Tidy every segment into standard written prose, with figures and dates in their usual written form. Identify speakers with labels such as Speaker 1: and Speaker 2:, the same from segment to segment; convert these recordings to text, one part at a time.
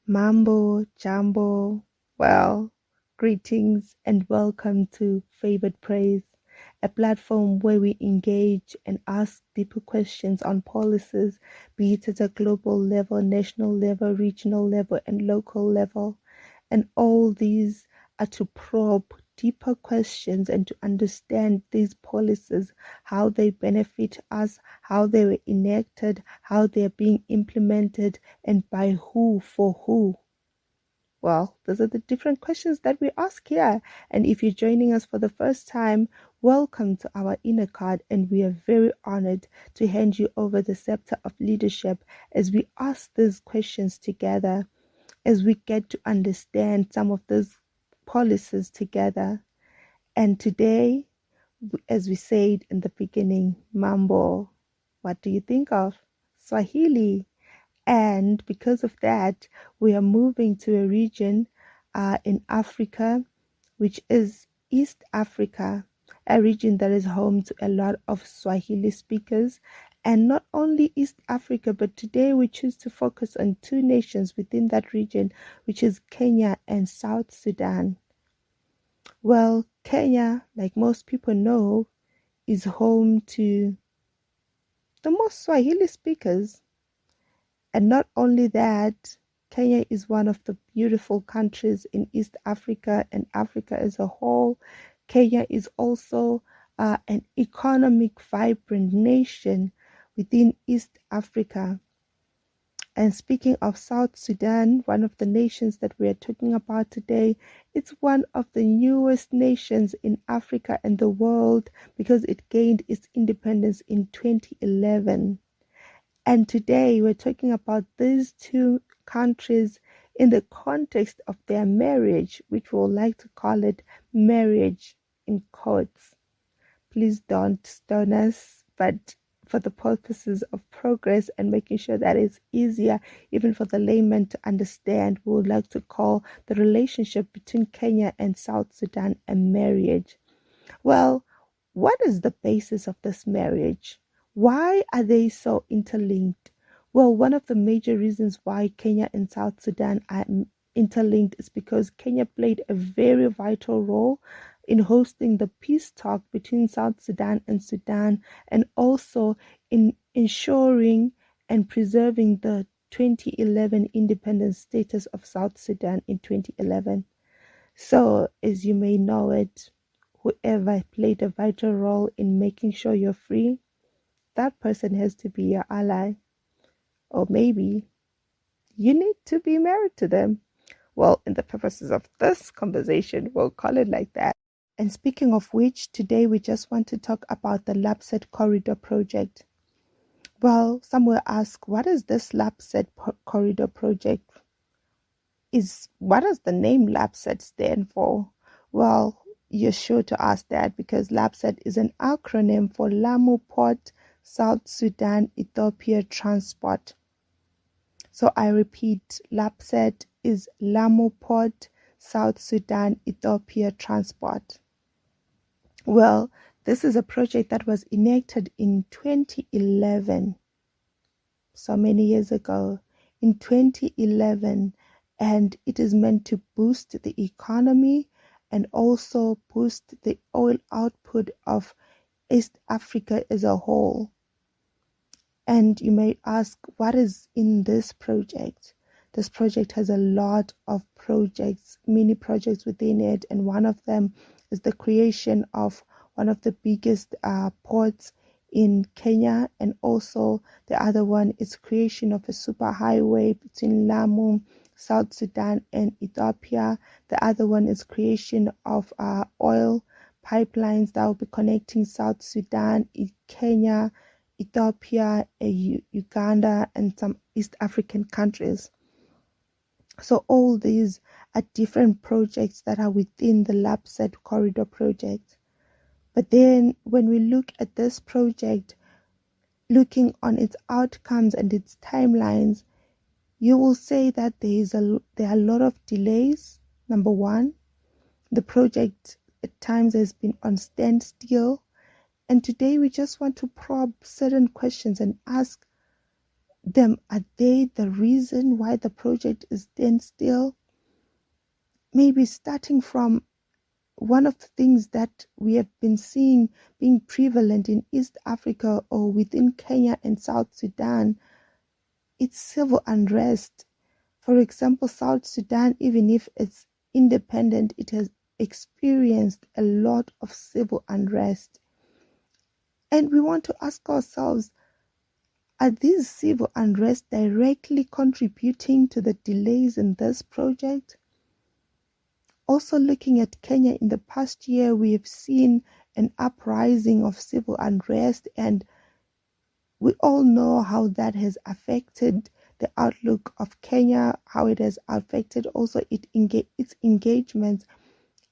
Speaker 1: Mambo, Jambo, well, greetings and welcome to Favored Praise, a platform where we engage and ask deeper questions on policies, be it at a global level, national level, regional level, and local level. And all these are to probe deeper questions and to understand these policies, how they benefit us, how they were enacted, how they're being implemented, and by who, for who. Well, those are the different questions that we ask here. And if you're joining us for the first time, welcome to our inner card. And we are very honored to hand you over the scepter of leadership as we ask these questions together, as we get to understand some of those policies together. And today, as we said in the beginning, Mambo, what do you think of? Swahili. And because of that, we are moving to a region in Africa, which is East Africa, a region that is home to a lot of Swahili speakers. And not only East Africa, but today we choose to focus on two nations within that region, which is Kenya and South Sudan. Well, Kenya, like most people know, is home to the most Swahili speakers. And not only that, Kenya is one of the beautiful countries in East Africa and Africa as a whole. Kenya is also an economic, vibrant nation within East Africa. And speaking of South Sudan, one of the nations that we are talking about today, it's one of the newest nations in Africa and the world because it gained its independence in 2011. And today we're talking about these two countries in the context of their marriage, which we'll like to call it marriage in quotes. Please don't stone us, but for the purposes of progress and making sure that it's easier even for the layman to understand, we would like to call the relationship between Kenya and South Sudan a marriage. Well, what is the basis of this marriage? Why are they so interlinked? Well, one of the major reasons why Kenya and South Sudan are interlinked is because Kenya played a very vital role in hosting the peace talk between South Sudan and Sudan, and also in ensuring and preserving the 2011 independence status of South Sudan in 2011. So, as you may know it, whoever played a vital role in making sure you're free, that person has to be your ally. Or maybe you need to be married to them. Well, in the purposes of this conversation, we'll call it like that. And speaking of which, today we just want to talk about the Lapset Corridor project. Well, some will ask, what is this Lapset Corridor project? What does the name Lapset stand for? Well, you're sure to ask that because Lapset is an acronym for Lamu Port, South Sudan, Ethiopia Transport. So I repeat, Lapset is Lamu Port, South Sudan, Ethiopia Transport. Well, this is a project that was enacted in 2011, so many years ago, in 2011, and it is meant to boost the economy and also boost the oil output of East Africa as a whole. And you may ask, what is in this project? This project has a lot of projects, mini projects within it, and one of them is the creation of one of the biggest ports in Kenya, and also the other one is creation of a superhighway between Lamu, South Sudan, and Ethiopia. The other one is creation of oil pipelines that will be connecting South Sudan, Kenya, Ethiopia, Uganda, and some East African countries. So all these are different projects that are within the Lapset Corridor project. But then when we look at this project, looking on its outcomes and its timelines, you will say that there are a lot of delays. Number one, the project at times has been on standstill. And today we just want to probe certain questions and ask, them, are they the reason why the project is then still? Maybe starting from one of the things that we have been seeing being prevalent in East Africa or within Kenya and South Sudan, it's civil unrest. For example, South Sudan, even if it's independent, it has experienced a lot of civil unrest. And we want to ask ourselves, are these civil unrest directly contributing to the delays in this project? Also, looking at Kenya in the past year, we have seen an uprising of civil unrest, and we all know how that has affected the outlook of Kenya, how it has affected also its engagements.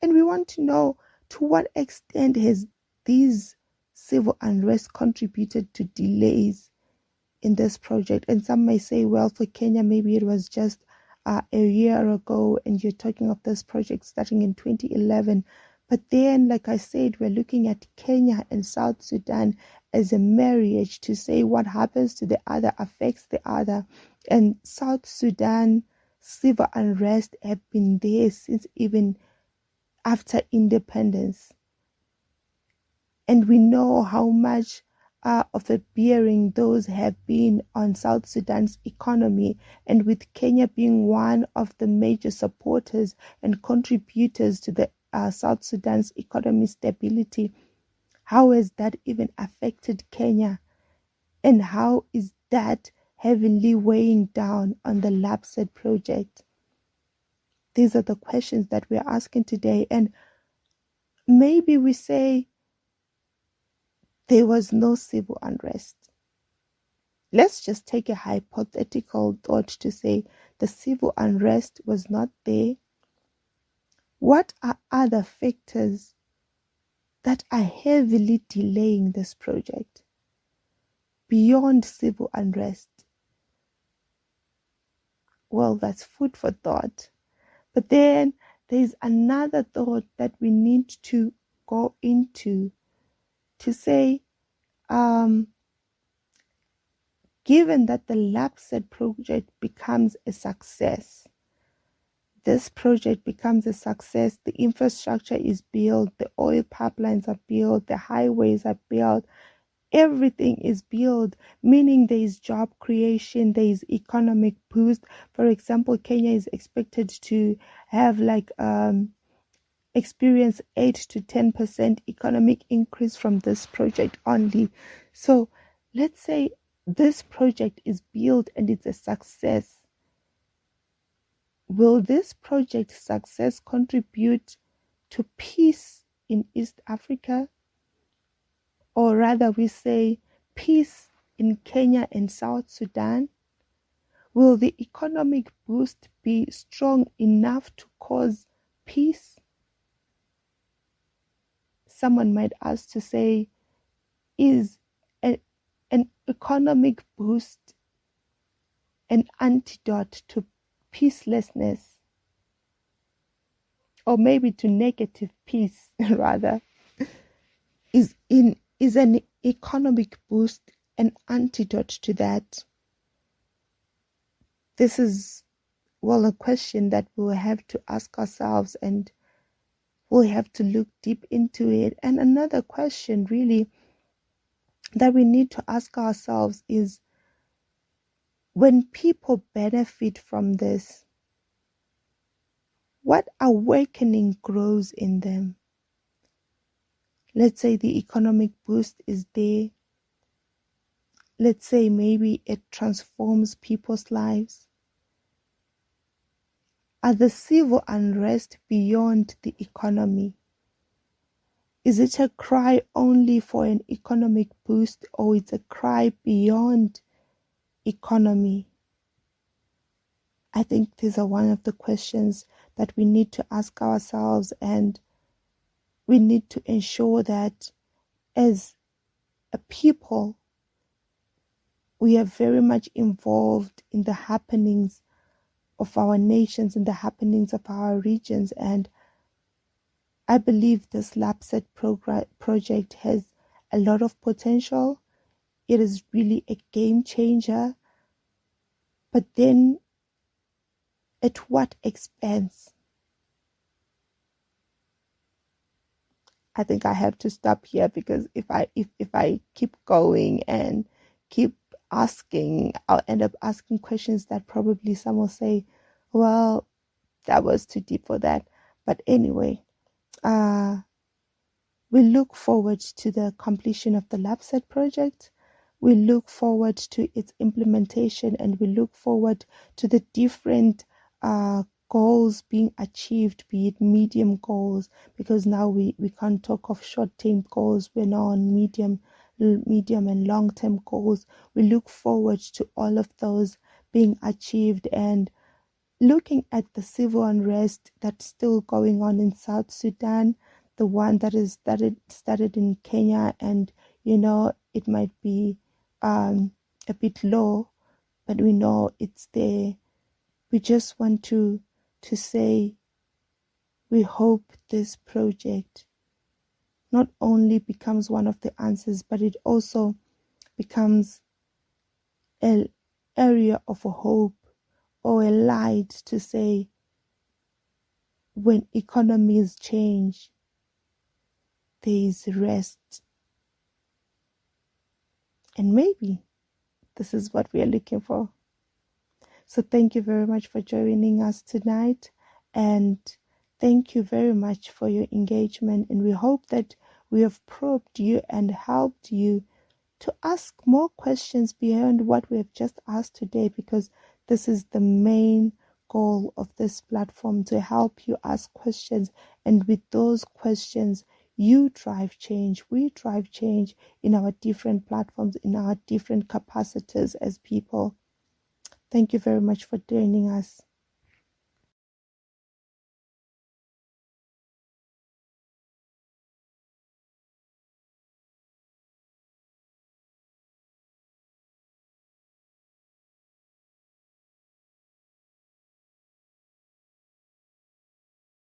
Speaker 1: And we want to know, to what extent has these civil unrest contributed to delays in this project? And some may say, well, for Kenya, maybe it was just a year ago, and you're talking of this project starting in 2011. But then, like I said, we're looking at Kenya and South Sudan as a marriage to say what happens to the other affects the other. And South Sudan civil unrest have been there since even after independence. And we know how much of a bearing those have been on South Sudan's economy, and with Kenya being one of the major supporters and contributors to the South Sudan's economic stability, how has that even affected Kenya, and how is that heavily weighing down on the LAPSET project? These are the questions that we're asking today. And maybe we say there was no civil unrest. Let's just take a hypothetical thought to say the civil unrest was not there. What are other factors that are heavily delaying this project beyond civil unrest? Well, that's food for thought. But then there's another thought that we need to go into to say, given that the LAPSET project becomes a success, this project becomes a success, the infrastructure is built, the oil pipelines are built, the highways are built, everything is built, meaning there is job creation, there is economic boost. For example, Kenya is expected to have experience 8 to 10% economic increase from this project only. So let's say this project is built and it's a success. Will this project success contribute to peace in East Africa? Or rather we say peace in Kenya and South Sudan? Will the economic boost be strong enough to cause peace? Someone might ask to say, is an economic boost an antidote to peacelessness? Or maybe to negative peace, rather. Is an economic boost an antidote to that? This is, well, a question that we'll have to ask ourselves, and we'll have to look deep into it. And another question really that we need to ask ourselves is, when people benefit from this, what awakening grows in them? Let's say the economic boost is there. Let's say maybe it transforms people's lives. Are the civil unrest beyond the economy? Is it a cry only for an economic boost, or it's a cry beyond economy? I think these are one of the questions that we need to ask ourselves, and we need to ensure that as a people, we are very much involved in the happenings of our nations, in the happenings of our regions. And I believe this LAPSET project has a lot of potential. It is really a game changer But then at what expense? I think I have to stop here, because if I keep going and keep asking, I'll end up asking questions that probably some will say, well, that was too deep for that. But anyway, we look forward to the completion of the LabSet project. We look forward to its implementation, and we look forward to the different goals being achieved, be it medium goals, because now we can't talk of short-term goals. We're now on medium and long-term goals. We look forward to all of those being achieved, and looking at the civil unrest that's still going on in South Sudan, the one that is started in Kenya, and it might be a bit low, but we know it's there. We just want to say we hope this project not only becomes one of the answers, but it also becomes an area of hope, or a light to say, when economies change, there is rest. And maybe this is what we are looking for. So thank you very much for joining us tonight, and thank you very much for your engagement. And we hope that we have probed you and helped you to ask more questions beyond what we have just asked today, because this is the main goal of this platform, to help you ask questions. And with those questions, you drive change. We drive change in our different platforms, in our different capacities as people. Thank you very much for joining us.